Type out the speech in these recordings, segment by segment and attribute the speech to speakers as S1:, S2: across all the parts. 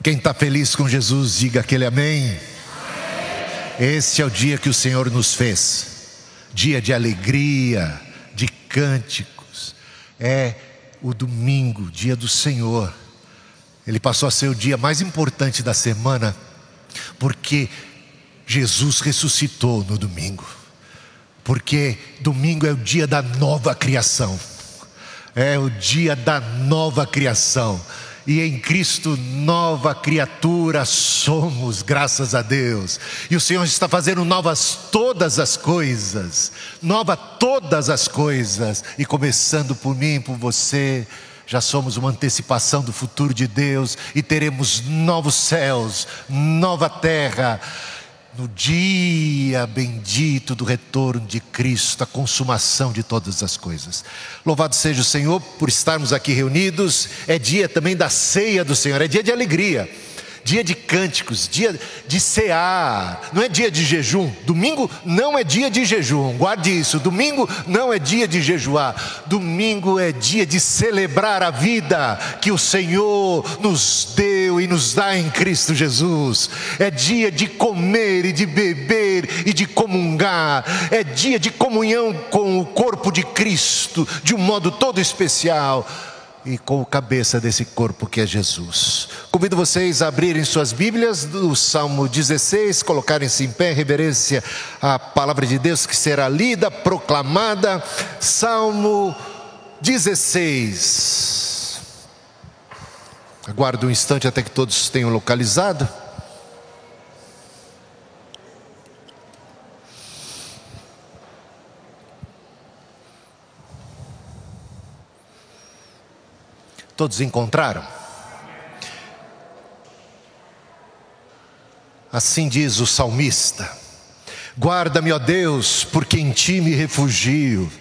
S1: Quem está feliz com Jesus, diga aquele amém. Esse é o dia que o Senhor nos fez, dia de alegria, de cânticos. É o domingo, dia do Senhor. Ele passou a ser o dia mais importante da semana, porque Jesus ressuscitou no domingo. Porque domingo é o dia da nova criação. É o dia da nova criação. E em Cristo nova criatura somos, graças a Deus. E o Senhor está fazendo novas todas as coisas. Nova todas as coisas. E começando por mim e por você, já somos uma antecipação do futuro de Deus. E teremos novos céus, nova terra, no dia bendito do retorno de Cristo, a consumação de todas as coisas. Louvado seja o Senhor por estarmos aqui reunidos. É dia também da ceia do Senhor, é dia de alegria, dia de cânticos, dia de cear. Não é dia de jejum. Domingo não é dia de jejum, guarde isso. Domingo não é dia de jejuar. Domingo é dia de celebrar a vida que o Senhor nos deu e nos dá em Cristo Jesus. É dia de comer e de beber e de comungar. É dia de comunhão com o corpo de Cristo, de um modo todo especial, e com o cabeça desse corpo que é Jesus. Convido vocês a abrirem suas Bíblias do Salmo 16, colocarem-se em pé em reverência à palavra de Deus que será lida, proclamada. Salmo 16. Aguardo um instante até que todos tenham localizado. Todos encontraram? Assim diz o salmista: guarda-me, ó Deus, porque em ti me refugio.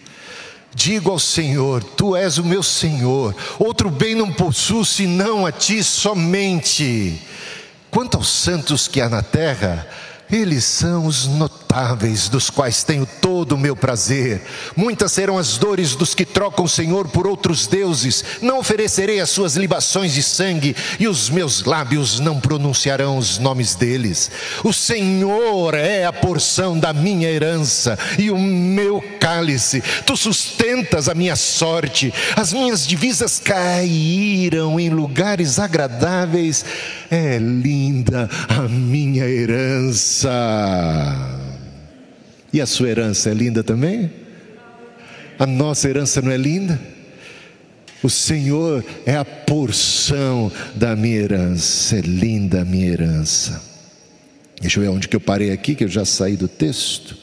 S1: Digo ao Senhor, tu és o meu Senhor, outro bem não possuo senão a ti somente. Quanto aos santos que há na terra, eles são os notáveis, dos quais tenho todo o meu prazer. Muitas serão as dores dos que trocam o Senhor por outros deuses. Não oferecerei as suas libações de sangue, e os meus lábios não pronunciarão os nomes deles. O Senhor é a porção da minha herança e o meu cálice. Tu sustentas a minha sorte. As minhas divisas caíram em lugares agradáveis. É linda a minha herança. E a sua herança é linda também? A nossa herança não é linda? O Senhor é a porção da minha herança. É linda a minha herança. Deixa eu ver onde que eu parei aqui, que eu já saí do texto.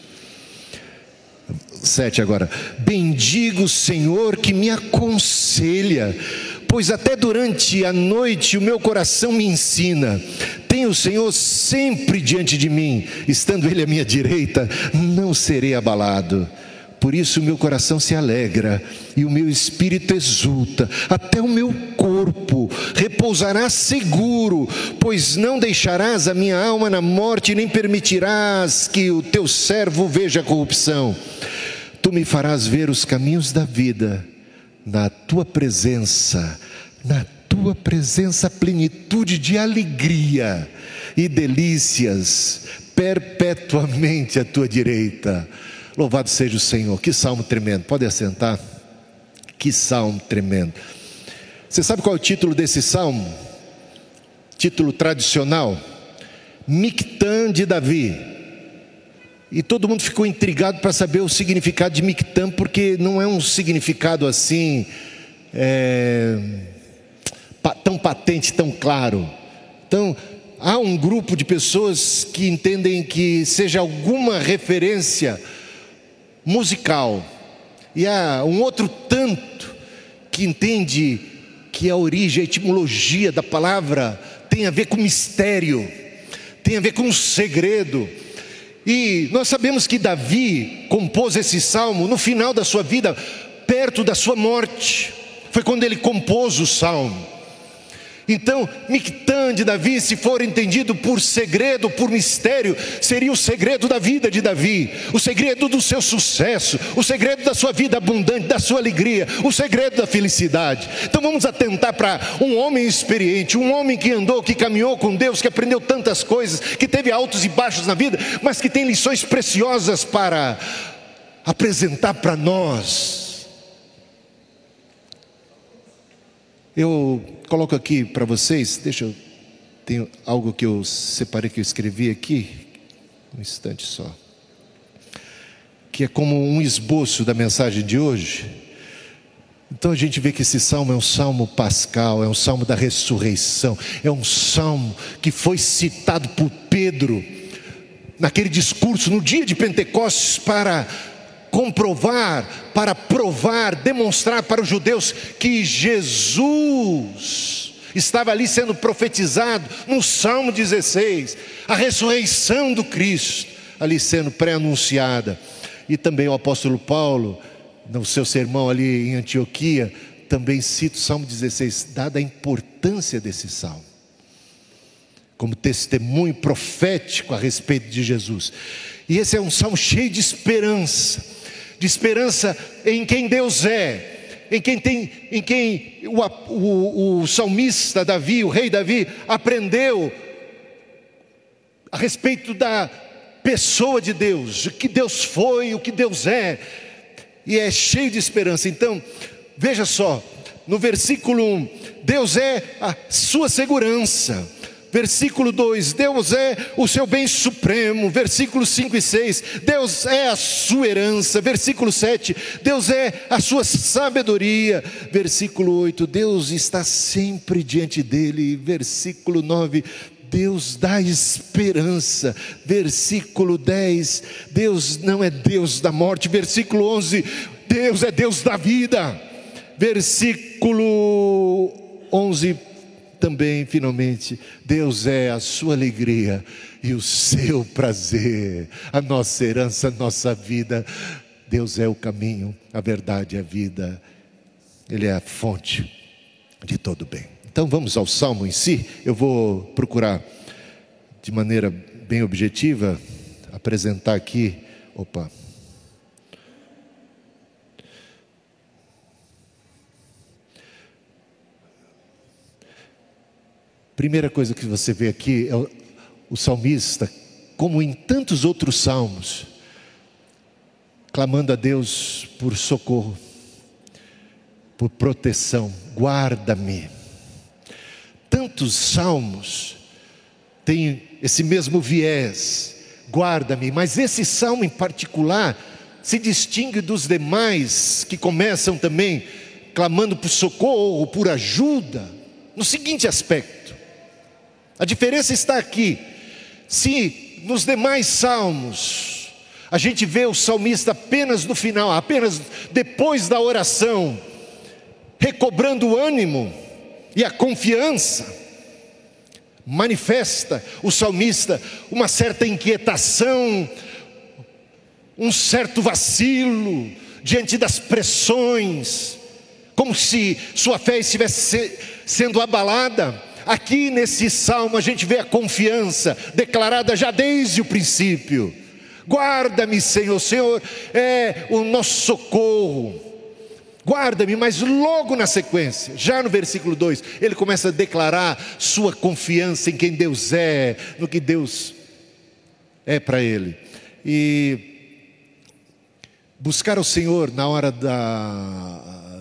S1: 7 agora. Bendigo o Senhor que me aconselha, pois até durante a noite o meu coração me ensina. Tenho o Senhor sempre diante de mim, estando Ele à minha direita, não serei abalado. Por isso o meu coração se alegra e o meu espírito exulta. Até o meu corpo repousará seguro, pois não deixarás a minha alma na morte, nem permitirás que o teu servo veja a corrupção. Tu me farás ver os caminhos da vida. Na tua presença, plenitude de alegria e delícias, perpetuamente à tua direita. Louvado seja o Senhor. Que salmo tremendo, pode assentar. Que salmo tremendo. Você sabe qual é o título desse salmo? Título tradicional: Mictã de Davi. E todo mundo ficou intrigado para saber o significado de Mictã, porque não é um significado assim tão patente, tão claro. Então há um grupo de pessoas que entendem que seja alguma referência musical, e há um outro tanto que entende que a origem, a etimologia da palavra tem a ver com mistério, tem a ver com um segredo. E nós sabemos que Davi compôs esse salmo no final da sua vida, perto da sua morte. Foi quando ele compôs o salmo. Então, Mictã de Davi, se for entendido por segredo, por mistério, seria o segredo da vida de Davi, o segredo do seu sucesso, o segredo da sua vida abundante, da sua alegria, o segredo da felicidade. Então vamos atentar para um homem experiente, um homem que andou, que caminhou com Deus, que aprendeu tantas coisas, que teve altos e baixos na vida, mas que tem lições preciosas para apresentar para nós. Eu coloco aqui para vocês, tenho algo que eu separei, que eu escrevi aqui, um instante só, que é como um esboço da mensagem de hoje. Então a gente vê que esse salmo é um salmo pascal, é um salmo da ressurreição, é um salmo que foi citado por Pedro, naquele discurso, no dia de Pentecostes, para comprovar, para provar, demonstrar para os judeus que Jesus estava ali sendo profetizado no Salmo 16, a ressurreição do Cristo ali sendo pré-anunciada. E também o apóstolo Paulo, no seu sermão ali em Antioquia, também cita o Salmo 16, dada a importância desse salmo, como testemunho profético a respeito de Jesus. E esse é um salmo cheio de esperança em quem Deus é, em quem o salmista Davi, o rei Davi, aprendeu a respeito da pessoa de Deus, o que Deus foi, o que Deus é, e é cheio de esperança. Então, veja só, no versículo 1, Deus é a sua segurança. Versículo 2, Deus é o seu bem supremo. Versículos 5 e 6, Deus é a sua herança. Versículo 7, Deus é a sua sabedoria. Versículo 8, Deus está sempre diante dele. Versículo 9, Deus dá esperança. Versículo 10, Deus não é Deus da morte. Versículo 11, Deus é Deus da vida. Versículo 11 também, finalmente, Deus é a sua alegria e o seu prazer, a nossa herança, a nossa vida. Deus é o caminho, a verdade e a vida. Ele é a fonte de todo bem. Então vamos ao salmo em si. Eu vou procurar de maneira bem objetiva apresentar aqui. Primeira coisa que você vê aqui é o salmista, como em tantos outros salmos, clamando a Deus por socorro, por proteção. Guarda-me. Tantos salmos têm esse mesmo viés, guarda-me, mas esse salmo em particular se distingue dos demais que começam também clamando por socorro, por ajuda, no seguinte aspecto. A diferença está aqui. Se nos demais salmos a gente vê o salmista apenas no final, apenas depois da oração, recobrando o ânimo e a confiança, manifesta o salmista uma certa inquietação, um certo vacilo diante das pressões, como se sua fé estivesse sendo abalada. Aqui nesse salmo a gente vê a confiança declarada já desde o princípio. Guarda-me, Senhor, o Senhor é o nosso socorro. Guarda-me, mas logo na sequência, já no versículo 2, ele começa a declarar sua confiança em quem Deus é, no que Deus é para ele. E buscar o Senhor na hora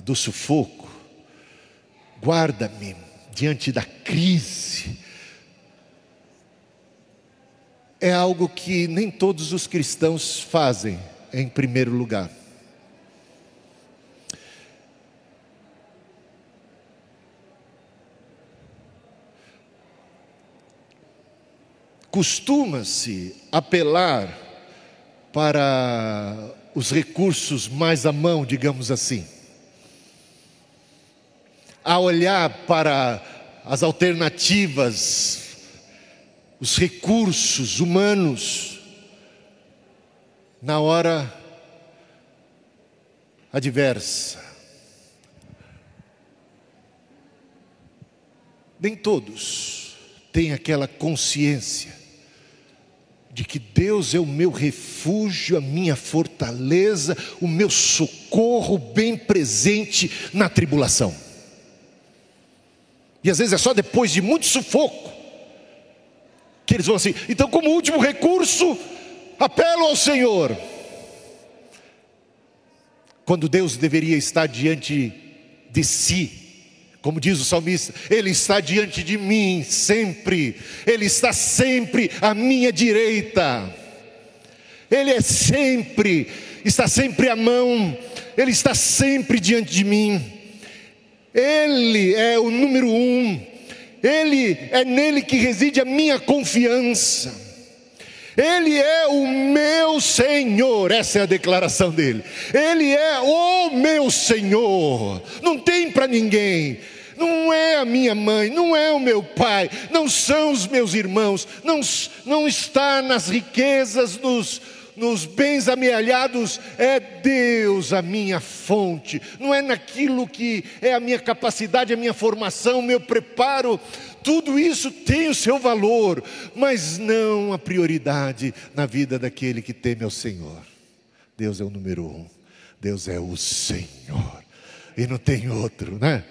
S1: do sufoco, guarda-me diante da crise, é algo que nem todos os cristãos fazem em primeiro lugar. Costuma-se apelar para os recursos mais à mão, digamos assim, a olhar para as alternativas, os recursos humanos, na hora adversa. Nem todos têm aquela consciência de que Deus é o meu refúgio, a minha fortaleza, o meu socorro bem presente na tribulação. E às vezes é só depois de muito sufoco que eles vão assim: então, como último recurso, apelo ao Senhor. Quando Deus deveria estar diante de si, como diz o salmista, Ele está diante de mim sempre, Ele está sempre à minha direita, Ele está sempre à mão, Ele está sempre diante de mim, Ele é o número 1, é nele que reside a minha confiança. Ele é o meu Senhor, essa é a declaração dele. Ele é o meu Senhor, não tem para ninguém. Não é a minha mãe, não é o meu pai, não são os meus irmãos, não está nas riquezas, nos bens amealhados. É Deus a minha fonte, não é naquilo que é a minha capacidade, a minha formação, o meu preparo. Tudo isso tem o seu valor, mas não a prioridade na vida daquele que teme ao Senhor. Deus é o número 1, Deus é o Senhor, e não tem outro, né?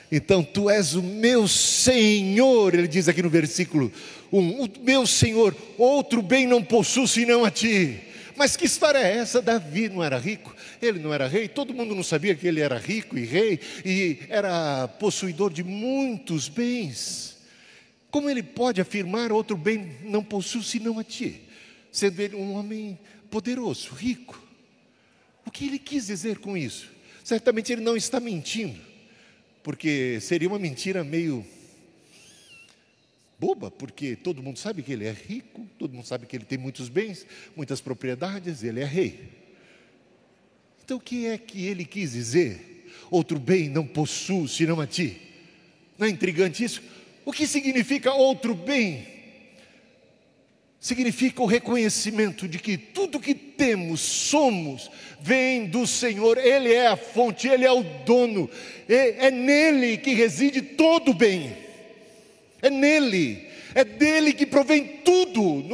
S1: Então, tu és o meu Senhor, ele diz aqui no versículo 1, o meu Senhor, outro bem não possuo senão a ti. Mas que história é essa? Davi não era rico, ele não era rei, todo mundo não sabia que ele era rico e rei, e era possuidor de muitos bens. Como ele pode afirmar: outro bem não possuo senão a ti, sendo ele um homem poderoso, rico? O que ele quis dizer com isso? Certamente ele não está mentindo, porque seria uma mentira meio boba, porque todo mundo sabe que ele é rico, todo mundo sabe que ele tem muitos bens, muitas propriedades, ele é rei. Então o que é que ele quis dizer? Outro bem não possuo senão a ti. Não é intrigante isso? O que significa outro bem? Significa o reconhecimento de que tudo que temos, somos, vem do Senhor. Ele é a fonte, Ele é o dono, é nele que reside todo o bem, é nele, é dele que provém tudo.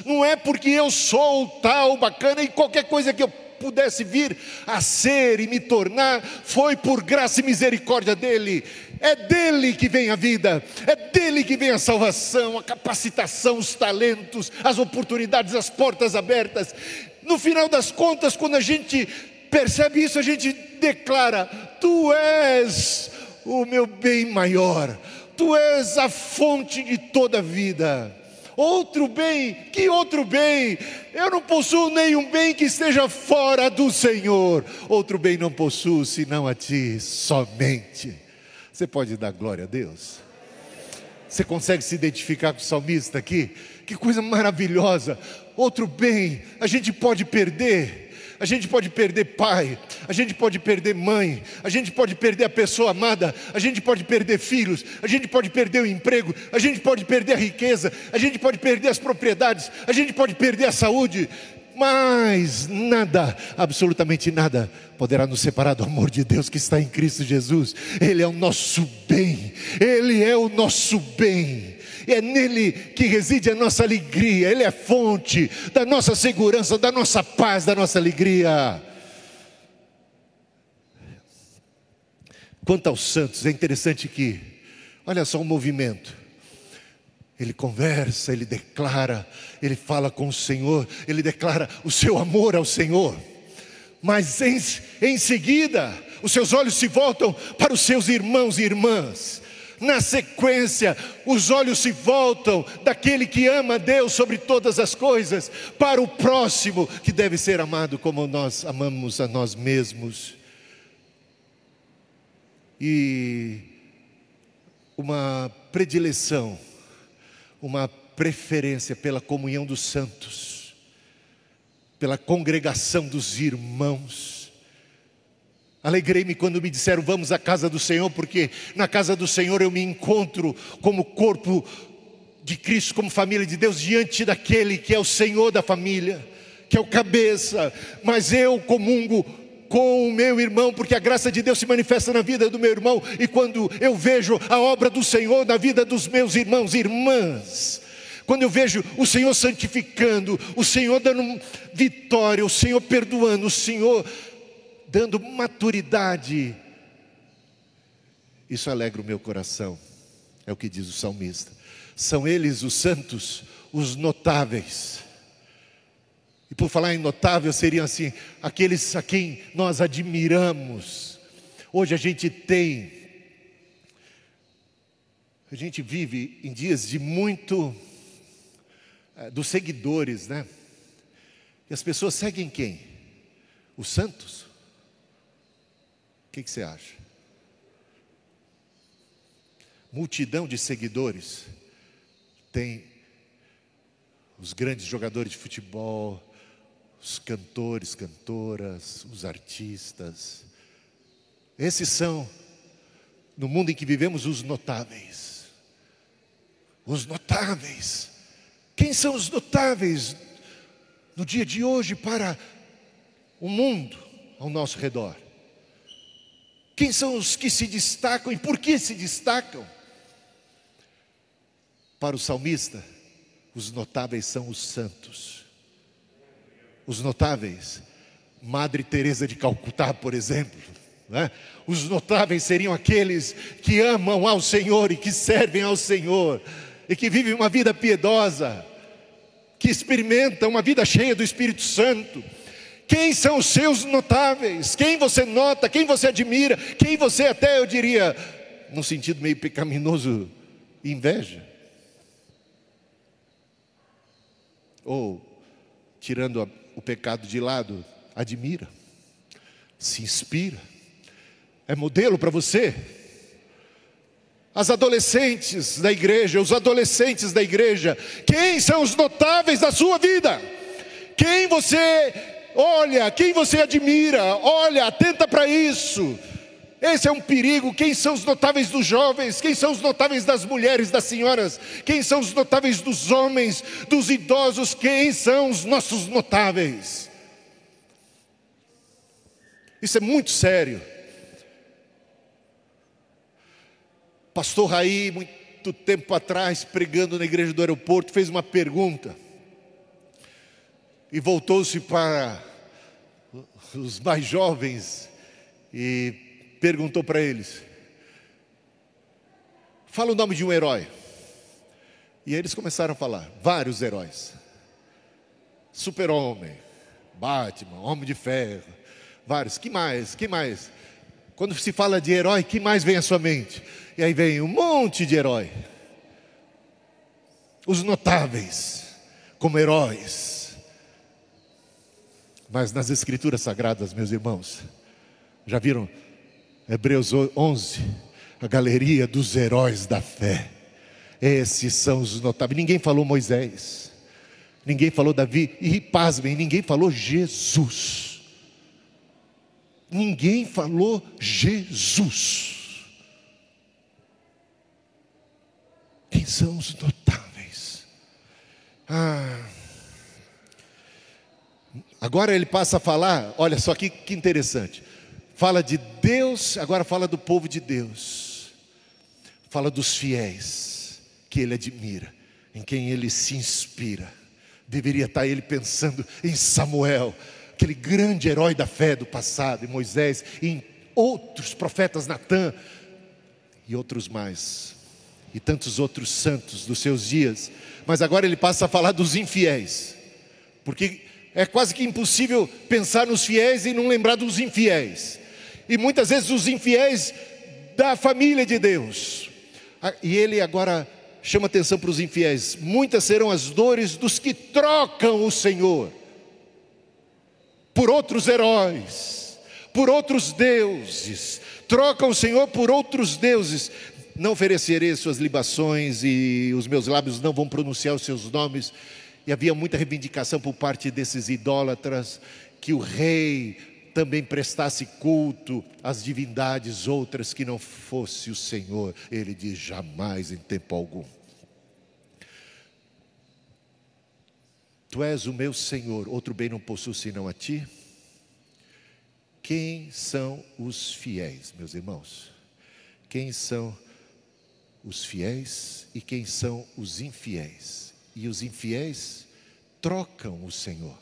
S1: Não é porque eu sou tal, bacana, e qualquer coisa que eu pudesse vir a ser e me tornar, foi por graça e misericórdia dele. É dele que vem a vida, é dele que vem a salvação, a capacitação, os talentos, as oportunidades, as portas abertas. No final das contas, quando a gente percebe isso, a gente declara: tu és o meu bem maior, tu és a fonte de toda a vida. Outro bem, que outro bem? Eu não possuo nenhum bem que esteja fora do Senhor. Outro bem não possuo senão a ti somente. Você pode dar glória a Deus? Você consegue se identificar com o salmista aqui? Que coisa maravilhosa. Outro bem, a gente pode perder. A gente pode perder pai, a gente pode perder mãe, a gente pode perder a pessoa amada, a gente pode perder filhos, a gente pode perder o emprego, a gente pode perder a riqueza, a gente pode perder as propriedades, a gente pode perder a saúde, mas nada, absolutamente nada, poderá nos separar do amor de Deus que está em Cristo Jesus. Ele é o nosso bem, Ele é o nosso bem. É nele que reside a nossa alegria. Ele é fonte da nossa segurança, da nossa paz, da nossa alegria. Quanto aos santos, é interessante que, olha só o movimento. Ele conversa, ele declara, ele fala com o Senhor, ele declara o seu amor ao Senhor. Mas em seguida, os seus olhos se voltam para os seus irmãos e irmãs. Na sequência, os olhos se voltam daquele que ama a Deus sobre todas as coisas, para o próximo, que deve ser amado como nós amamos a nós mesmos. E uma predileção, uma preferência pela comunhão dos santos, pela congregação dos irmãos. Alegrei-me quando me disseram: vamos à casa do Senhor, porque na casa do Senhor eu me encontro como corpo de Cristo, como família de Deus, diante daquele que é o Senhor da família, que é o cabeça. Mas eu comungo com o meu irmão, porque a graça de Deus se manifesta na vida do meu irmão, e quando eu vejo a obra do Senhor na vida dos meus irmãos e irmãs, quando eu vejo o Senhor santificando, o Senhor dando vitória, o Senhor perdoando, o Senhor dando maturidade, isso alegra o meu coração. É o que diz o salmista. São eles os santos, os notáveis. E por falar em notável, seriam assim, aqueles a quem nós admiramos. Hoje a gente vive em dias de muito, dos seguidores, né? E as pessoas seguem quem? Os santos? O que você acha? Multidão de seguidores. Tem os grandes jogadores de futebol, os cantores, cantoras, os artistas. Esses são, no mundo em que vivemos, os notáveis. Os notáveis. Quem são os notáveis no dia de hoje para o mundo ao nosso redor? Quem são os que se destacam e por que se destacam? Para o salmista, os notáveis são os santos. Os notáveis, Madre Teresa de Calcutá, por exemplo, né? Os notáveis seriam aqueles que amam ao Senhor e que servem ao Senhor, e que vivem uma vida piedosa, que experimentam uma vida cheia do Espírito Santo. Quem são os seus notáveis? Quem você nota? Quem você admira? Quem você até, eu diria, num sentido meio pecaminoso, inveja? Ou, tirando o pecado de lado, admira, se inspira, é modelo para você? As adolescentes da igreja, os adolescentes da igreja, quem são os notáveis da sua vida? Quem você olha, quem você admira? Olha, atenta para isso. Esse é um perigo. Quem são os notáveis dos jovens? Quem são os notáveis das mulheres, das senhoras? Quem são os notáveis dos homens, dos idosos? Quem são os nossos notáveis? Isso é muito sério. Pastor Raí, muito tempo atrás, pregando na igreja do aeroporto, fez uma pergunta e voltou-se para os mais jovens e perguntou para eles: fala o nome de um herói. E eles começaram a falar, vários heróis. Super-Homem, Batman, Homem de Ferro, vários. Que mais? Que mais? Quando se fala de herói, que mais vem à sua mente? E aí vem um monte de herói. Os notáveis como heróis. Mas nas Escrituras Sagradas, meus irmãos, já viram Hebreus 11, a galeria dos heróis da fé? Esses são os notáveis. Ninguém falou Moisés, ninguém falou Davi, e pasmem, ninguém falou Jesus. Ninguém falou Jesus. Quem são os notáveis? Agora ele passa a falar, olha só que interessante. Fala de Deus, agora fala do povo de Deus. Fala dos fiéis que ele admira, em quem ele se inspira. Deveria estar ele pensando em Samuel, aquele grande herói da fé do passado, em Moisés, e em outros profetas, Natã e outros mais, e tantos outros santos dos seus dias. Mas agora ele passa a falar dos infiéis, porque é quase que impossível pensar nos fiéis e não lembrar dos infiéis. E muitas vezes os infiéis da família de Deus. E ele agora chama atenção para os infiéis. Muitas serão as dores dos que trocam o Senhor por outros heróis, por outros deuses. Trocam o Senhor por outros deuses. Não oferecerei suas libações e os meus lábios não vão pronunciar os seus nomes. E havia muita reivindicação por parte desses idólatras, que o rei também prestasse culto às divindades outras que não fosse o Senhor. Ele diz: jamais, em tempo algum. Tu és o meu Senhor, outro bem não possuo senão a ti. quem são os fiéis, meus irmãos? Quem são os fiéis e quem são os infiéis? E os infiéis trocam o Senhor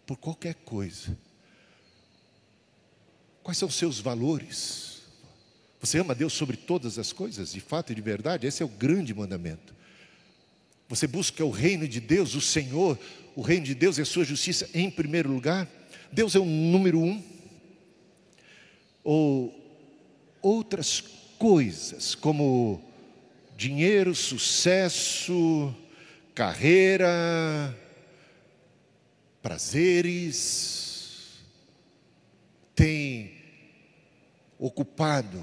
S1: por qualquer coisa. Quais são os seus valores? Você ama Deus sobre todas as coisas, de fato e de verdade? Esse é o grande mandamento. Você busca o reino de Deus, o Senhor, o reino de Deus e a sua justiça em primeiro lugar? Deus é o número um? Ou outras coisas, como dinheiro, sucesso, carreira, prazeres, tem ocupado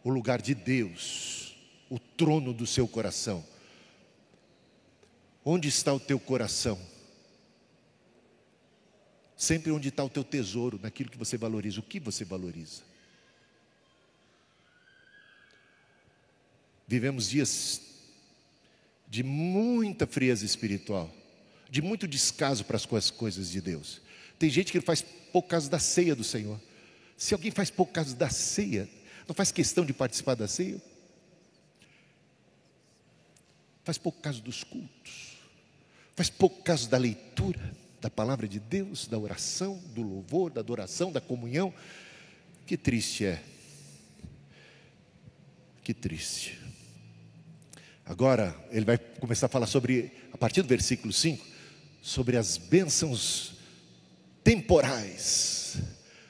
S1: o lugar de Deus, o trono do seu coração? Onde está o teu coração? Sempre onde está o teu tesouro, naquilo que você valoriza. O que você valoriza? Vivemos dias de muita frieza espiritual, de muito descaso para as coisas de Deus. Tem gente que faz pouco caso da ceia do Senhor. Se alguém faz pouco caso da ceia, não faz questão de participar da ceia, faz pouco caso dos cultos, faz pouco caso da leitura da palavra de Deus, da oração, do louvor, da adoração, da comunhão. Que triste é. Que triste. Agora, ele vai começar a falar sobre, a partir do versículo 5, sobre as bênçãos temporais,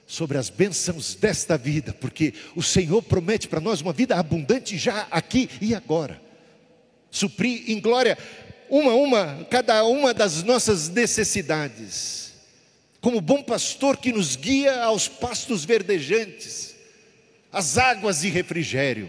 S1: sobre as bênçãos desta vida, porque o Senhor promete para nós uma vida abundante já aqui e agora. Suprir em glória cada uma das nossas necessidades, como bom pastor que nos guia aos pastos verdejantes, às águas de refrigério.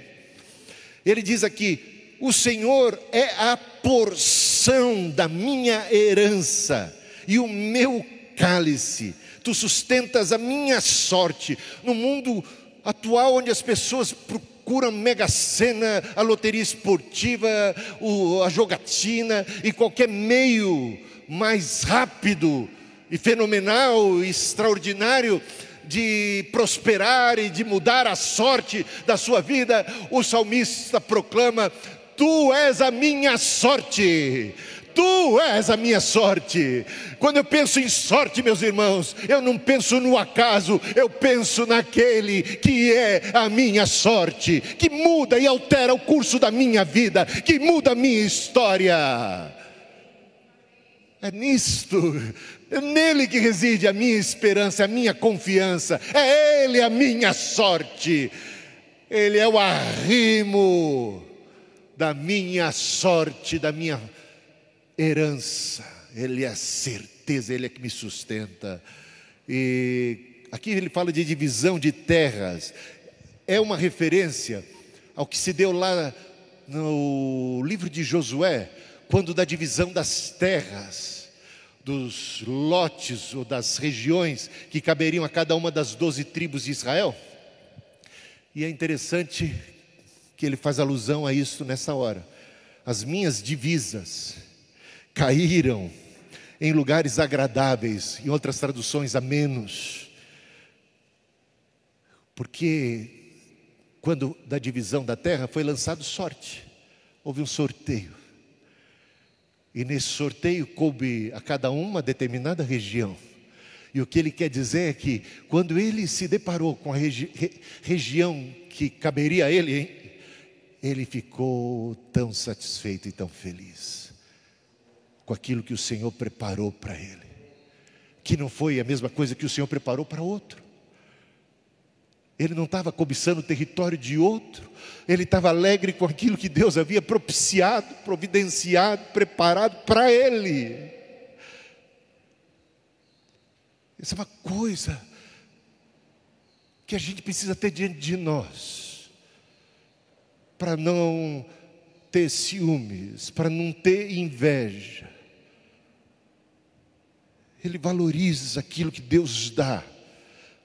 S1: Ele diz aqui: o Senhor é a porção da minha herança e o meu cálice. Tu sustentas a minha sorte. No mundo atual, onde as pessoas procuram Mega Sena, a loteria esportiva, a jogatina e qualquer meio mais rápido e fenomenal e extraordinário de prosperar e de mudar a sorte da sua vida, o salmista proclama: Tu és a minha sorte. Tu és a minha sorte. Quando eu penso em sorte, meus irmãos, eu não penso no acaso, eu penso naquele que é a minha sorte, que muda e altera o curso da minha vida, que muda a minha história. É nisto, é nele que reside a minha esperança, a minha confiança. É ele a minha sorte. Ele é o arrimo da minha sorte, da minha herança. Ele é a certeza, ele é que me sustenta. E aqui ele fala de divisão de terras. É uma referência ao que se deu lá no livro de Josué, quando da divisão das terras, dos lotes ou das regiões que caberiam a cada uma das 12 tribos de Israel. E é interessante que ele faz alusão a isso nessa hora. As minhas divisas caíram em lugares agradáveis, em outras traduções, amenos. Porque quando da divisão da terra foi lançado sorte, houve um sorteio. E nesse sorteio coube a cada uma determinada região. E o que ele quer dizer é que quando ele se deparou com a região que caberia a ele, ele ficou tão satisfeito e tão feliz com aquilo que o Senhor preparou para ele, que não foi a mesma coisa que o Senhor preparou para outro. Ele não estava cobiçando o território de outro, ele estava alegre com aquilo que Deus havia propiciado, providenciado, preparado para ele. Essa é uma coisa que a gente precisa ter diante de nós, para não ter ciúmes, para não ter inveja. Ele valoriza aquilo que Deus dá.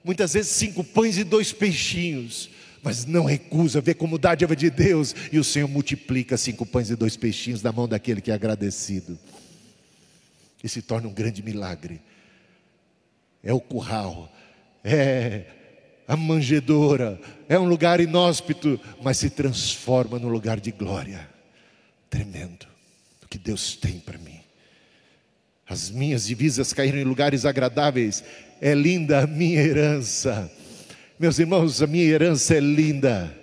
S1: Muitas vezes 5 pães e 2 peixinhos, mas não recusa ver como dádiva de Deus. E o Senhor multiplica 5 pães e 2 peixinhos na mão daquele que é agradecido. E se torna um grande milagre. é o curral, é a manjedoura, é um lugar inóspito, mas se transforma num lugar de glória. Tremendo o que Deus tem para mim. As minhas divisas caíram em lugares agradáveis. É linda a minha herança. Meus irmãos, a minha herança é linda.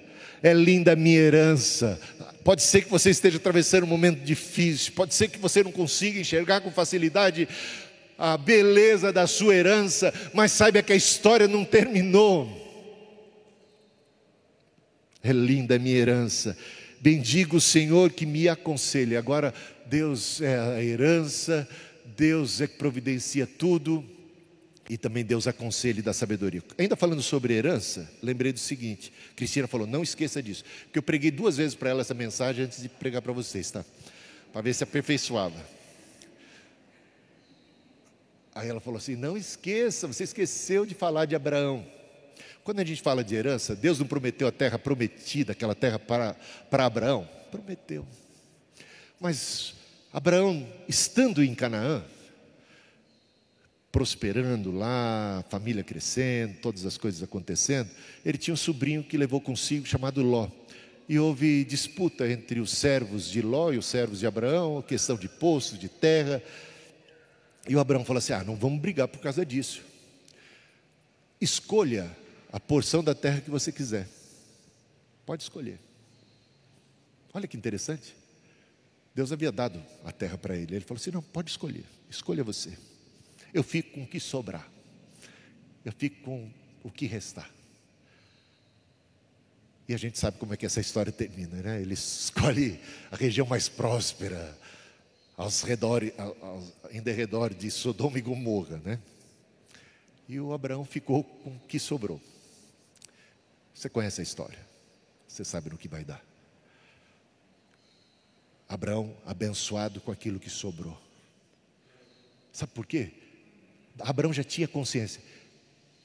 S1: É linda a minha herança. Pode ser que você esteja atravessando um momento difícil. Pode ser que você não consiga enxergar com facilidade a beleza da sua herança. Mas saiba que a história não terminou. É linda a minha herança. Bendigo o Senhor que me aconselha. Agora, Deus é a herança, Deus é que providencia tudo, e também Deus aconselha e dá sabedoria. Ainda falando sobre herança, lembrei do seguinte, Cristina falou, não esqueça disso, porque eu preguei 2 vezes para ela essa mensagem antes de pregar para vocês, tá? Para ver se aperfeiçoava. Aí ela falou assim, não esqueça, você esqueceu de falar de Abraão. Quando a gente fala de herança, Deus não prometeu a terra prometida, aquela terra para Abraão? Prometeu. Mas Abraão, estando em Canaã, prosperando lá, família crescendo, todas as coisas acontecendo, ele tinha um sobrinho que levou consigo, chamado Ló. E houve disputa entre os servos de Ló e os servos de Abraão, questão de poço, de terra. E o Abraão falou assim, não vamos brigar por causa disso. Escolha a porção da terra que você quiser. Pode escolher. Olha que interessante. Deus havia dado a terra para ele. Ele falou assim, não, pode escolher. Escolha você. Eu fico com o que sobrar. Eu fico com o que restar. E a gente sabe como é que essa história termina, né? Ele escolhe a região mais próspera, em derredor de Sodoma e Gomorra, né? E o Abraão ficou com o que sobrou. Você conhece a história. Você sabe no que vai dar. Abraão abençoado com aquilo que sobrou. Sabe por quê? Abraão já tinha consciência.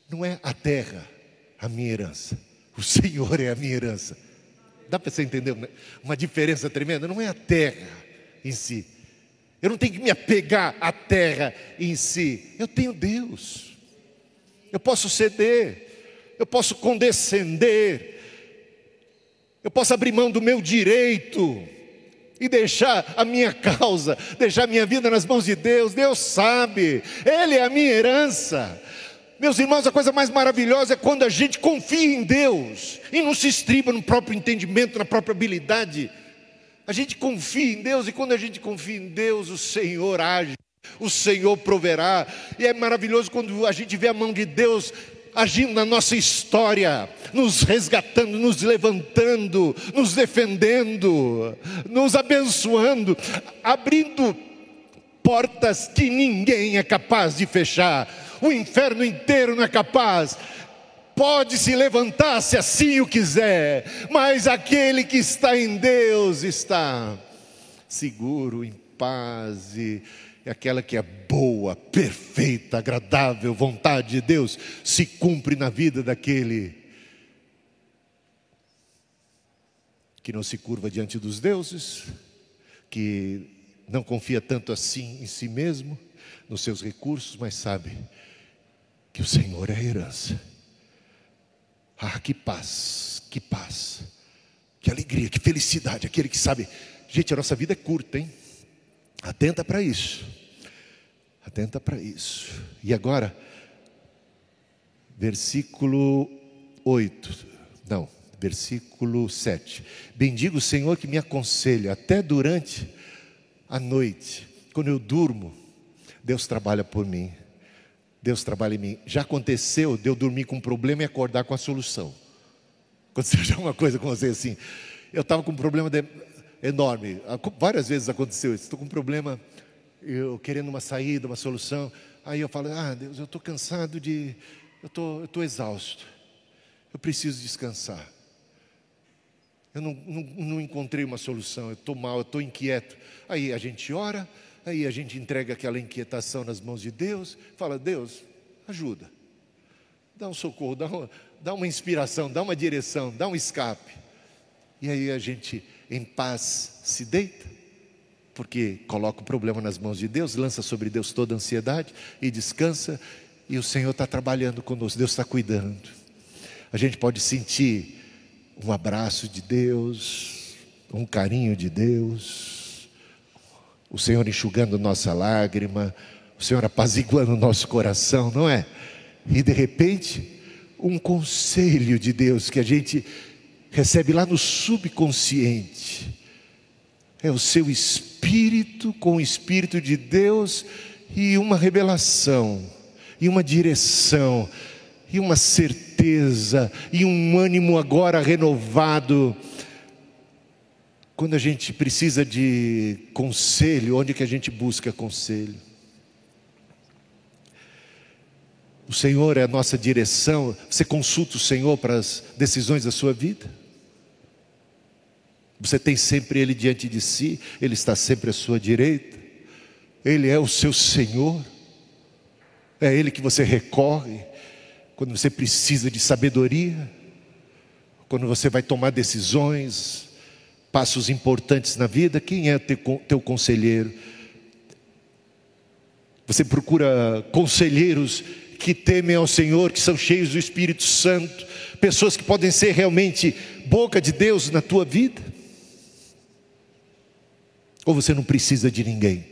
S1: Não é a terra a minha herança. O Senhor é a minha herança. Dá para você entender uma diferença tremenda? Não é a terra em si. Eu não tenho que me apegar à terra em si. Eu tenho Deus. Eu posso ceder. Eu posso condescender. Eu posso abrir mão do meu direito e deixar a minha causa, deixar a minha vida nas mãos de Deus. Deus sabe, Ele é a minha herança. Meus irmãos, a coisa mais maravilhosa é quando a gente confia em Deus e não se estriba no próprio entendimento, na própria habilidade. A gente confia em Deus, e quando a gente confia em Deus, o Senhor age, o Senhor proverá. E é maravilhoso quando a gente vê a mão de Deus agindo na nossa história, nos resgatando, nos levantando, nos defendendo, nos abençoando, abrindo portas que ninguém é capaz de fechar. O inferno inteiro não é capaz. Pode se levantar se assim o quiser, mas aquele que está em Deus está seguro, em paz, e aquela que é boa, perfeita, agradável vontade de Deus se cumpre na vida daquele que não se curva diante dos deuses, que não confia tanto assim em si mesmo, nos seus recursos, mas sabe que o Senhor é a herança. Que paz, que alegria, que felicidade, aquele que sabe. Gente, a nossa vida é curta, hein? Atenta para isso. Atenta para isso. E agora, versículo 7. Bendigo o Senhor que me aconselha, até durante a noite. Quando eu durmo, Deus trabalha por mim. Deus trabalha em mim. Já aconteceu de eu dormir com um problema e acordar com a solução. Aconteceu já uma coisa com você assim. Eu estava com um problema enorme. Várias vezes aconteceu isso. Estou com um problema, eu querendo uma saída, uma solução. Aí eu falo, Deus, eu estou cansado eu estou exausto. Eu preciso descansar. Eu não encontrei uma solução, eu estou mal, eu estou inquieto. Aí a gente ora, aí a gente entrega aquela inquietação nas mãos de Deus. Fala, Deus, ajuda. Dá um socorro, dá uma inspiração, dá uma direção, dá um escape. E aí a gente, em paz, se deita, porque coloca o problema nas mãos de Deus, lança sobre Deus toda a ansiedade e descansa. E o Senhor está trabalhando conosco, Deus está cuidando. A gente pode sentir um abraço de Deus, um carinho de Deus, o Senhor enxugando nossa lágrima, o Senhor apaziguando o nosso coração, não é? E de repente, um conselho de Deus que a gente recebe lá no subconsciente. É o seu espírito com o Espírito de Deus e uma revelação, e uma direção, e uma certeza, e um ânimo agora renovado. Quando a gente precisa de conselho, onde que a gente busca conselho? O Senhor é a nossa direção. Você consulta o Senhor para as decisões da sua vida? Você tem sempre Ele diante de si, Ele está sempre à sua direita, Ele é o seu Senhor, é Ele que você recorre quando você precisa de sabedoria, quando você vai tomar decisões, passos importantes na vida. Quem é teu conselheiro? Você procura conselheiros que temem ao Senhor, que são cheios do Espírito Santo, pessoas que podem ser realmente boca de Deus na tua vida? Ou você não precisa de ninguém?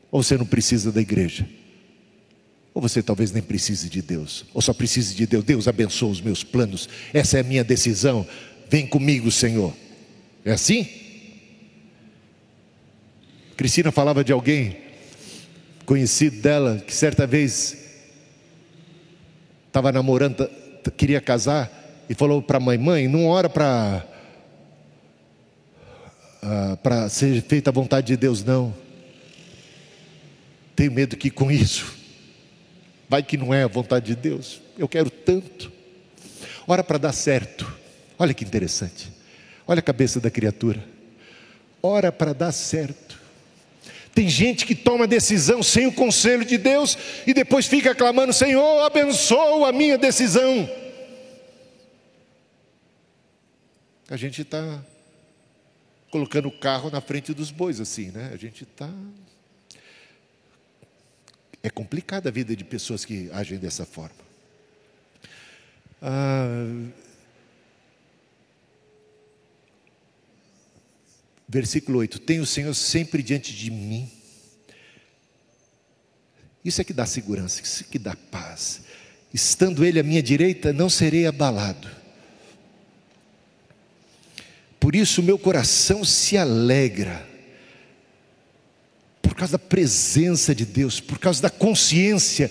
S1: Ou você não precisa da igreja? Ou você talvez nem precise de Deus? Ou só precise de Deus? Deus abençoa os meus planos, essa é a minha decisão, vem comigo, Senhor. É assim? Cristina falava de alguém conhecido dela, que certa vez estava namorando, queria casar, e falou para a mãe, não ora para ser feita a vontade de Deus, não. Tenho medo que com isso, vai que não é a vontade de Deus, eu quero tanto. Ora para dar certo. Olha que interessante, olha a cabeça da criatura. Ora para dar certo. Tem gente que toma decisão sem o conselho de Deus e depois fica clamando, Senhor, abençoa a minha decisão. A gente está colocando o carro na frente dos bois assim, né? A gente está... É complicada a vida de pessoas que agem dessa forma. Versículo 8, tem o Senhor sempre diante de mim. Isso é que dá segurança, isso é que dá paz. Estando Ele à minha direita, não serei abalado. Por isso o meu coração se alegra, por causa da presença de Deus, por causa da consciência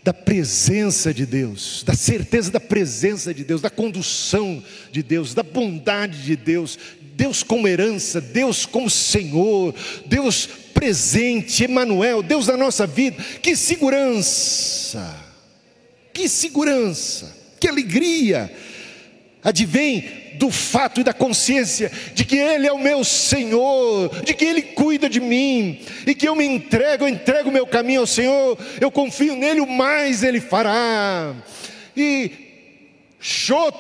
S1: da presença de Deus, da certeza da presença de Deus, da condução de Deus, da bondade de Deus, Deus como herança, Deus como Senhor, Deus presente, Emanuel, Deus da nossa vida. Que segurança, que alegria advém do fato e da consciência de que Ele é o meu Senhor, de que Ele cuida de mim, e que eu entrego o meu caminho ao Senhor, eu confio nele, o mais Ele fará. E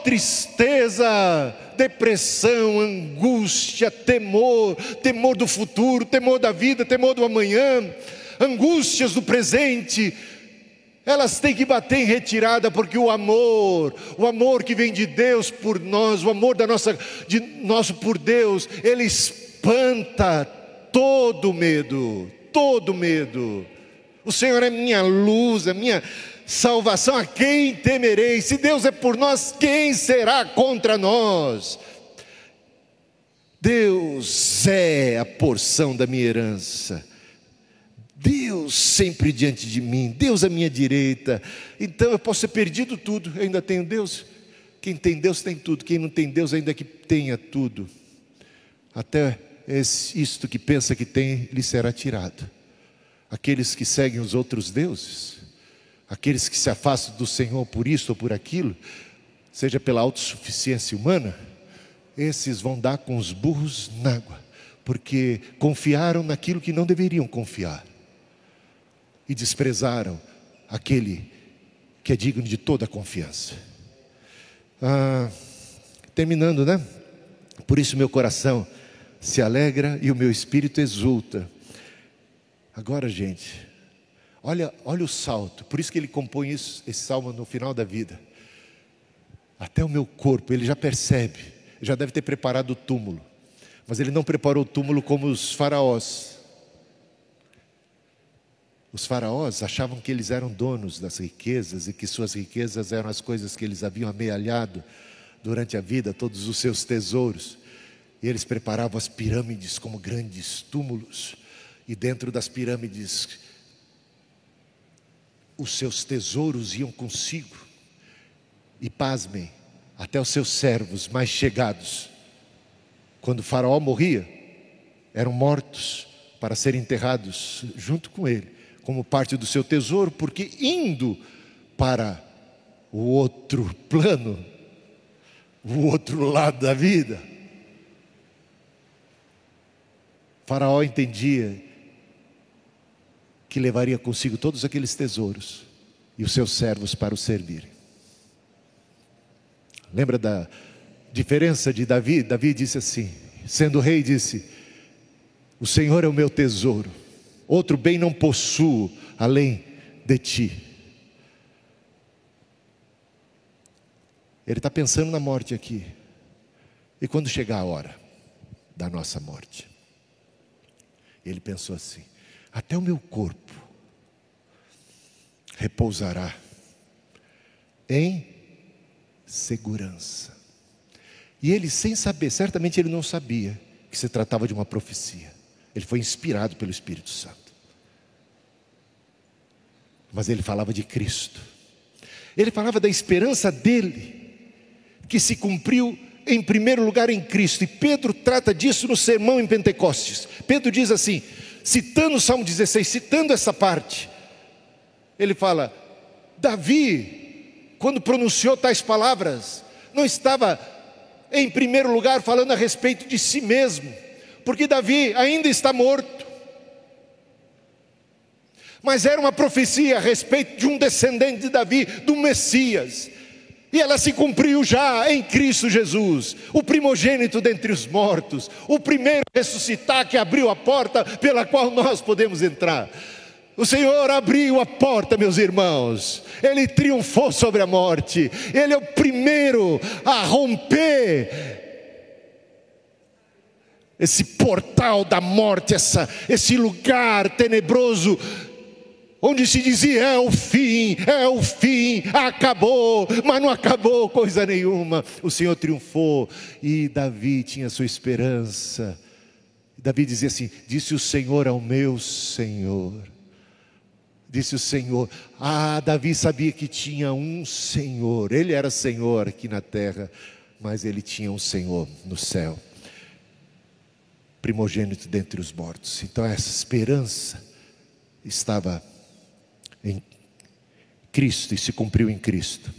S1: tristeza, depressão, angústia, temor do futuro, temor da vida, temor do amanhã, angústias do presente, elas têm que bater em retirada, porque o amor que vem de Deus por nós, o amor nosso por Deus, ele espanta todo medo. O Senhor é minha luz, é minha salvação, a quem temerei? Se Deus é por nós, quem será contra nós? Deus é a porção da minha herança, Deus sempre diante de mim, Deus à minha direita. Então eu posso ser perdido tudo, eu ainda tenho Deus. Quem tem Deus tem tudo, quem não tem Deus ainda que tenha tudo, até isto que pensa que tem, lhe será tirado. Aqueles que seguem os outros deuses, aqueles que se afastam do Senhor por isso ou por aquilo, seja pela autossuficiência humana, esses vão dar com os burros na água, porque confiaram naquilo que não deveriam confiar, e desprezaram aquele que é digno de toda a confiança. Terminando, né? Por isso meu coração se alegra e o meu espírito exulta. Agora, gente, Olha o salto. Por isso que ele compõe esse salmo no final da vida. Até o meu corpo, ele já percebe, já deve ter preparado o túmulo. Mas ele não preparou o túmulo como os faraós. Os faraós achavam que eles eram donos das riquezas e que suas riquezas eram as coisas que eles haviam amealhado durante a vida, todos os seus tesouros. E eles preparavam as pirâmides como grandes túmulos. E dentro das pirâmides, os seus tesouros iam consigo. E pasmem, até os seus servos mais chegados, quando o faraó morria, eram mortos para serem enterrados junto com ele, como parte do seu tesouro, porque indo para o outro plano, o outro lado da vida, o faraó entendia que levaria consigo todos aqueles tesouros e os seus servos para o servirem. Lembra da diferença de Davi? Davi disse assim, sendo rei, disse: o Senhor é o meu tesouro, outro bem não possuo além de ti. Ele está pensando na morte aqui. E quando chegar a hora da nossa morte, ele pensou assim: até o meu corpo repousará em segurança. E ele, sem saber, certamente ele não sabia que se tratava de uma profecia. Ele foi inspirado pelo Espírito Santo. Mas ele falava de Cristo. Ele falava da esperança dele, que se cumpriu em primeiro lugar em Cristo. E Pedro trata disso no sermão em Pentecostes. Pedro diz assim, citando o Salmo 16, citando essa parte, ele fala: Davi, quando pronunciou tais palavras, não estava em primeiro lugar falando a respeito de si mesmo, porque Davi ainda está morto, mas era uma profecia a respeito de um descendente de Davi, do Messias, e ela se cumpriu já em Cristo Jesus, o primogênito dentre os mortos, o primeiro a ressuscitar, que abriu a porta pela qual nós podemos entrar. O Senhor abriu a porta, meus irmãos. Ele triunfou sobre a morte. Ele é o primeiro a romper esse portal da morte, esse lugar tenebroso, onde se dizia: é o fim, acabou. Mas não acabou coisa nenhuma. O Senhor triunfou. E Davi tinha sua esperança. Davi dizia assim: disse o Senhor ao meu Senhor. Disse o Senhor. Davi sabia que tinha um Senhor. Ele era Senhor aqui na terra, mas ele tinha um Senhor no céu, primogênito dentre os mortos. Então essa esperança estava em Cristo e se cumpriu em Cristo.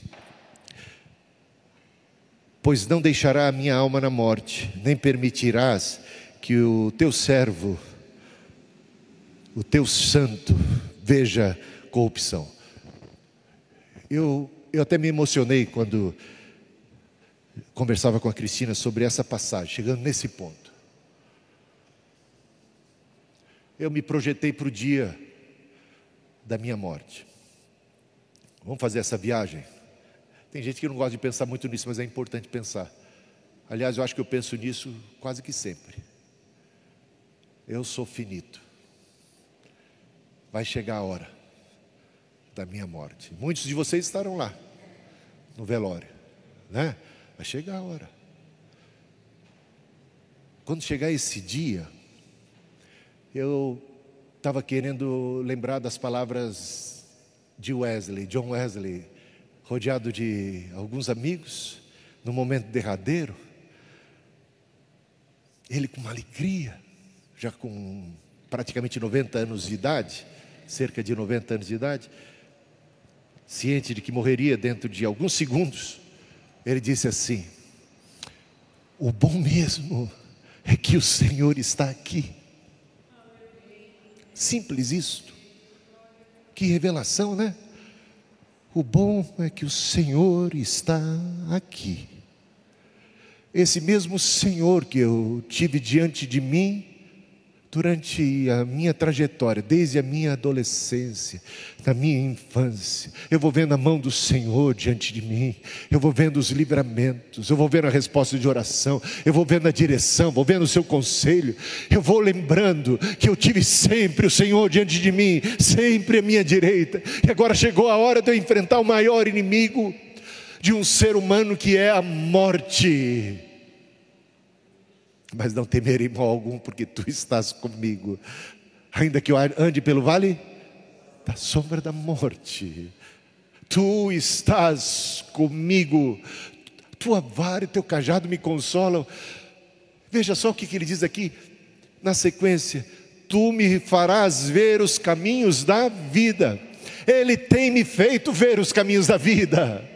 S1: Pois não deixará a minha alma na morte, nem permitirás que o teu servo, o teu santo, veja corrupção. Eu até me emocionei quando conversava com a Cristina sobre essa passagem, chegando nesse ponto. Eu me projetei para o dia da minha morte. Vamos fazer essa viagem? Tem gente que não gosta de pensar muito nisso, mas é importante pensar. Aliás, eu acho que eu penso nisso quase que sempre. Eu sou finito. Vai chegar a hora da minha morte. Muitos de vocês estarão lá, no velório, né? Vai chegar a hora. Quando chegar esse dia, eu estava querendo lembrar das palavras de John Wesley, rodeado de alguns amigos, no momento derradeiro. Ele com uma alegria, já com praticamente 90 anos de idade, cerca de 90 anos de idade, ciente de que morreria dentro de alguns segundos, ele disse assim: o bom mesmo é que o Senhor está aqui. Simples isto. Que revelação, né? O bom é que o Senhor está aqui. Esse mesmo Senhor que eu tive diante de mim durante a minha trajetória, desde a minha adolescência, na minha infância, eu vou vendo a mão do Senhor diante de mim, eu vou vendo os livramentos, eu vou vendo a resposta de oração, eu vou vendo a direção, vou vendo o seu conselho, eu vou lembrando que eu tive sempre o Senhor diante de mim, sempre à minha direita, e agora chegou a hora de eu enfrentar o maior inimigo de um ser humano, que é a morte. Mas não temerei mal algum, porque tu estás comigo. Ainda que eu ande pelo vale da sombra da morte, tu estás comigo. Tua vara e teu cajado me consolam. Veja só o que ele diz aqui na sequência: tu me farás ver os caminhos da vida. Ele tem me feito ver os caminhos da vida.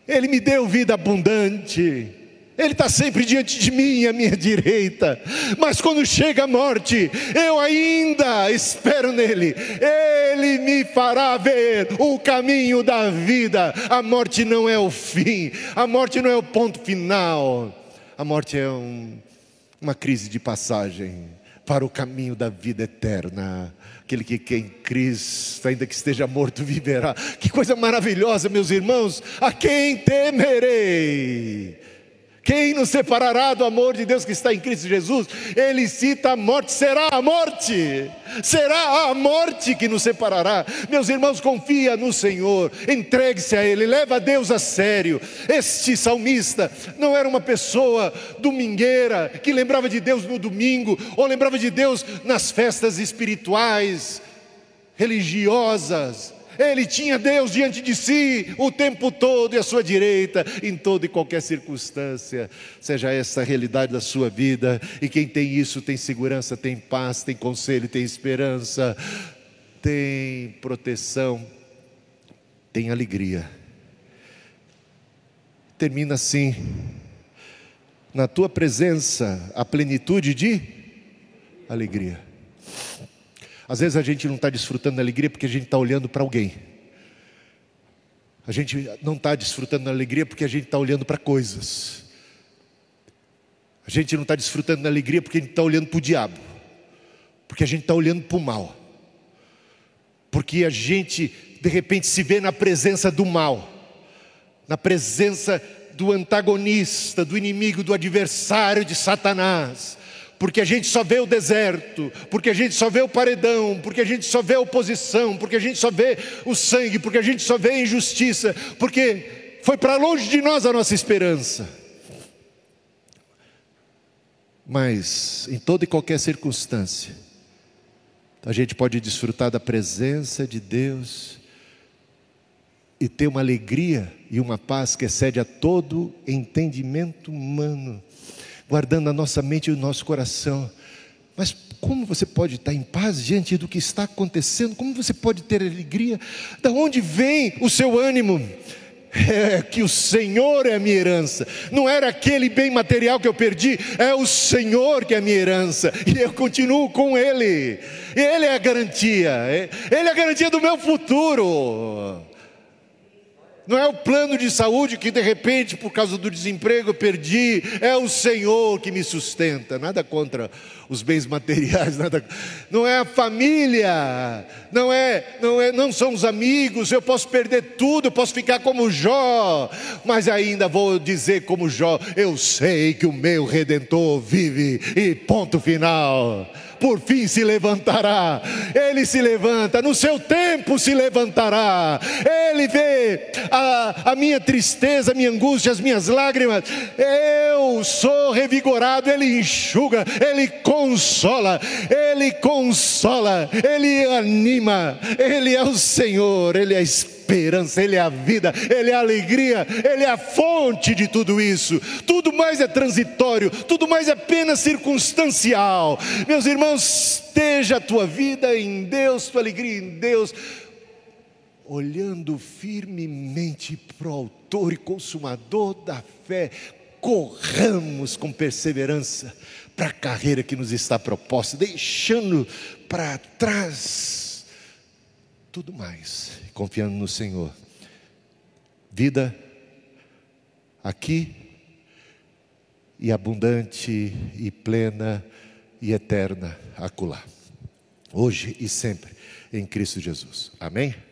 S1: Ele me deu vida abundante. Ele está sempre diante de mim, à minha direita. Mas quando chega a morte, eu ainda espero nele. Ele me fará ver o caminho da vida. A morte não é o fim. A morte não é o ponto final. A morte é uma crise de passagem para o caminho da vida eterna. Aquele que quer em Cristo, ainda que esteja morto, viverá. Que coisa maravilhosa, meus irmãos. A quem temerei? Quem nos separará do amor de Deus que está em Cristo Jesus? Ele cita a morte. Será a morte? Será a morte que nos separará? Meus irmãos, confia no Senhor, entregue-se a Ele, leva a Deus a sério. Este salmista não era uma pessoa domingueira, que lembrava de Deus no domingo, ou lembrava de Deus nas festas espirituais, religiosas. Ele tinha Deus diante de si o tempo todo e à sua direita, em toda e qualquer circunstância. Seja essa a realidade da sua vida, e quem tem isso tem segurança, tem paz, tem conselho, tem esperança, tem proteção, tem alegria. Termina assim: na tua presença a plenitude de alegria. Às vezes a gente não está desfrutando da alegria porque a gente está olhando para alguém. A gente não está desfrutando da alegria porque a gente está olhando para coisas. A gente não está desfrutando da alegria porque a gente está olhando para o diabo. Porque a gente está olhando para o mal. Porque a gente de repente se vê na presença do mal, na presença do antagonista, do inimigo, do adversário de Satanás. Porque a gente só vê o deserto, porque a gente só vê o paredão, porque a gente só vê a oposição, porque a gente só vê o sangue, porque a gente só vê a injustiça, porque foi para longe de nós a nossa esperança. Mas em toda e qualquer circunstância, a gente pode desfrutar da presença de Deus e ter uma alegria e uma paz que excede a todo entendimento humano, guardando a nossa mente e o nosso coração. Mas como você pode estar em paz diante do que está acontecendo? Como você pode ter alegria? Da onde vem o seu ânimo? É que o Senhor é a minha herança. Não era aquele bem material que eu perdi, é o Senhor que é a minha herança, e eu continuo com Ele. Ele é a garantia, Ele é a garantia do meu futuro. Não é o plano de saúde que de repente, por causa do desemprego, eu perdi. É o Senhor que me sustenta. Nada contra os bens materiais, nada. Não é a família, não são os amigos. Eu posso perder tudo, eu posso ficar como Jó, mas ainda vou dizer como Jó: eu sei que o meu Redentor vive, e ponto final. Por fim se levantará. Ele se levanta, no seu tempo se levantará. Ele vê a minha tristeza, a minha angústia, as minhas lágrimas. Eu sou revigorado. Ele enxuga, Ele consola, Ele anima. Ele é o Senhor, Ele é a esperança, Ele é a vida, Ele é a alegria, Ele é a fonte de tudo isso. Tudo mais é transitório, tudo mais é apenas circunstancial. Meus irmãos, esteja a tua vida em Deus, tua alegria em Deus, olhando firmemente para o autor e consumador da fé. Corramos com perseverança para a carreira que nos está proposta, deixando para trás tudo mais, confiando no Senhor. Vida aqui, e abundante e plena e eterna acolá, hoje e sempre em Cristo Jesus. Amém?